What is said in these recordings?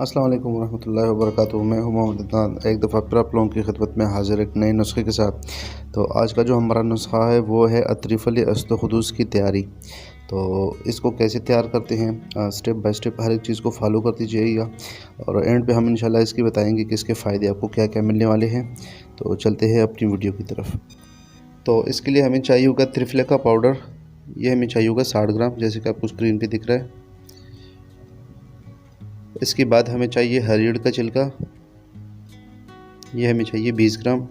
अस्सलाम वालेकुम रहमतुल्लाहि व बरकातुहू। मैं हूं मोहम्मद अदनान, एक दफ़ा फिर आप लोगों की खिदमत में हाज़िर एक नए नुस्खे के साथ। तो आज का जो हमारा नुस्खा है वो है अतरीफ़ल अस्तखुदूस की तैयारी। तो इसको कैसे तैयार करते हैं, स्टेप बाय स्टेप हर एक चीज़ को फॉलो कर दीजिएगा और एंड पे हम इंशाल्लाह इसकी बताएंगे कि इसके फ़ायदे आपको क्या क्या मिलने वाले हैं। तो चलते हैं अपनी वीडियो की तरफ। तो इसके लिए हमें चाहिए होगा त्रिफले का पाउडर। ये हमें चाहिए होगा 60 ग्राम, जैसे कि आपको स्क्रीन पर दिख रहा है। इसके बाद हमें चाहिए हरीड़ का छिलका, ये हमें चाहिए 20 ग्राम।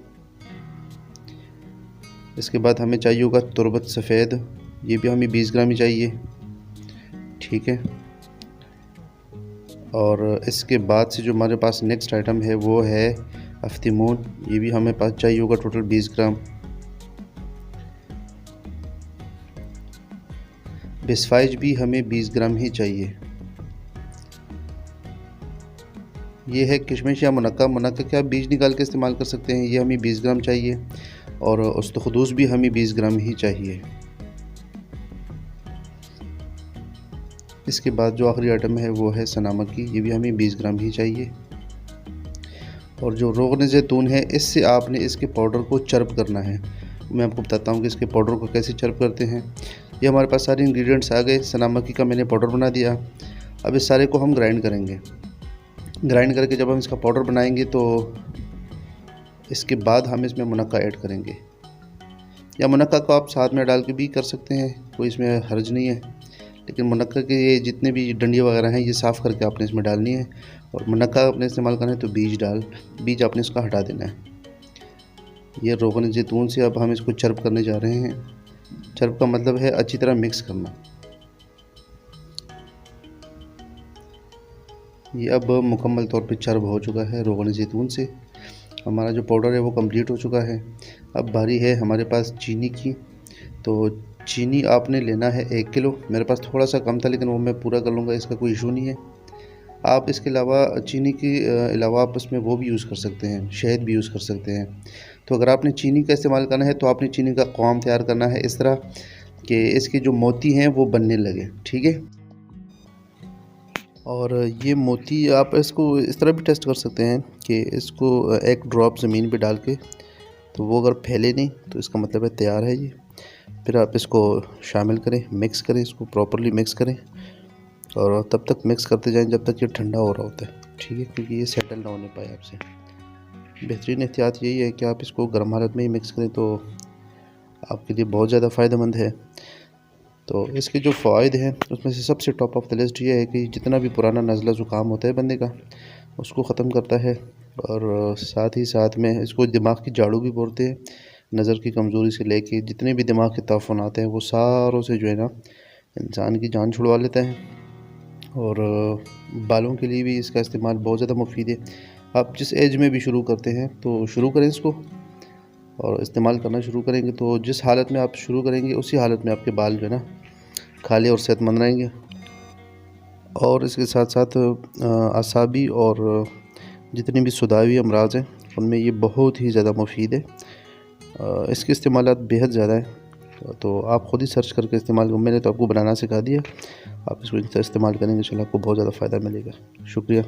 इसके बाद हमें चाहिए होगा तुरबत सफ़ेद, ये भी हमें 20 ग्राम ही चाहिए, ठीक है। और इसके बाद से जो हमारे पास नेक्स्ट आइटम है वो है अफ्तीमून, ये भी हमें पास चाहिए होगा टोटल 20 ग्राम। बिस्फाइज भी हमें 20 ग्राम ही चाहिए। ये है किशमिश या मुनक्का। मुनक्का के आप बीज निकाल के इस्तेमाल कर सकते हैं, ये हमें 20 ग्राम चाहिए। और उस्तखुदूस भी हमें 20 ग्राम ही चाहिए। इसके बाद जो आखिरी आइटम है वो है सनामकी, ये भी हमें 20 ग्राम ही चाहिए। और जो रोगन ज़ैतून है, इससे आपने इसके पाउडर को चर्प करना है। मैं आपको बताता हूँ कि इसके पाउडर को कैसे चर्प करते हैं। ये हमारे पास सारे इंग्रेडिएंट्स आ गए। सनामकी का मैंने पाउडर बना दिया। अब इस सारे को हम ग्राइंड करेंगे। ग्राइंड करके जब हम इसका पाउडर बनाएंगे तो इसके बाद हम इसमें मुनक्का ऐड करेंगे, या मुनक्का को आप साथ में डाल के भी कर सकते हैं, कोई इसमें हर्ज नहीं है। लेकिन मुनक्का के ये जितने भी डंडियाँ वगैरह हैं ये साफ़ करके आपने इसमें डालनी है। और मुनक्का आपने इस्तेमाल करना है तो बीज आपने इसका हटा देना है। ये रोगन ज़ैतून से अब हम इसको चर्प करने जा रहे हैं। चर्प का मतलब है अच्छी तरह मिक्स करना। ये अब मुकम्मल तौर पे चर्ब हो चुका है रोगन ज़ैतून से। हमारा जो पाउडर है वो कंप्लीट हो चुका है। अब बारी है हमारे पास चीनी की। तो चीनी आपने लेना है 1 किलो। मेरे पास थोड़ा सा कम था लेकिन वो मैं पूरा कर लूँगा, इसका कोई इशू नहीं है। आप इसके अलावा चीनी के अलावा आप इसमें वो भी यूज़ कर सकते हैं, शहद भी यूज़ कर सकते हैं। तो अगर आपने चीनी का इस्तेमाल करना है तो आपने चीनी का क़्वाम तैयार करना है इस तरह कि इसके जो मोती हैं वो बनने लगे, ठीक है। और ये मोती आप इसको इस तरह भी टेस्ट कर सकते हैं कि इसको एक ड्रॉप ज़मीन पे डाल के, तो वो अगर फैले नहीं तो इसका मतलब है तैयार है ये। फिर आप इसको शामिल करें, मिक्स करें, इसको प्रॉपर्ली मिक्स करें और तब तक मिक्स करते जाएं जब तक ये ठंडा हो रहा होता है, ठीक है, क्योंकि ये सेटल ना होने पाए आपसे। बेहतरीन एहतियात यही है कि आप इसको गर्म हालत में ही मिक्स करें तो आपके लिए बहुत ज़्यादा फ़ायदेमंद है। तो इसके जो फ़ायदे हैं उसमें से सबसे टॉप ऑफ द लिस्ट ये है कि जितना भी पुराना नज़ला ज़ुकाम होता है बंदे का, उसको ख़त्म करता है। और साथ ही साथ में इसको दिमाग की झाड़ू भी बोलते हैं। नज़र की कमज़ोरी से लेके जितने भी दिमाग के ताफ़ुन आते हैं वो सारों से जो है ना इंसान की जान छुड़वा लेता है। और बालों के लिए भी इसका इस्तेमाल बहुत ज़्यादा मुफीद है। आप जिस एज में भी शुरू करते हैं तो शुरू करें इसको और इस्तेमाल करना शुरू करेंगे तो जिस हालत में आप शुरू करेंगे उसी हालत में आपके बाल जो है ना खाली और सेहतमंद रहेंगे। और इसके साथ साथ आसाबी और जितनी भी सुदावी अमराज हैं उनमें ये बहुत ही ज़्यादा मुफीद है। इसके इस्तेमालात बेहद ज़्यादा है, तो आप ख़ुद ही सर्च करके इस्तेमाल करें। मैंने तो आपको बनाना सिखा दिया, आप इसको इस्तेमाल करेंगे इंशाल्लाह आपको बहुत ज़्यादा फ़ायदा मिलेगा। शुक्रिया।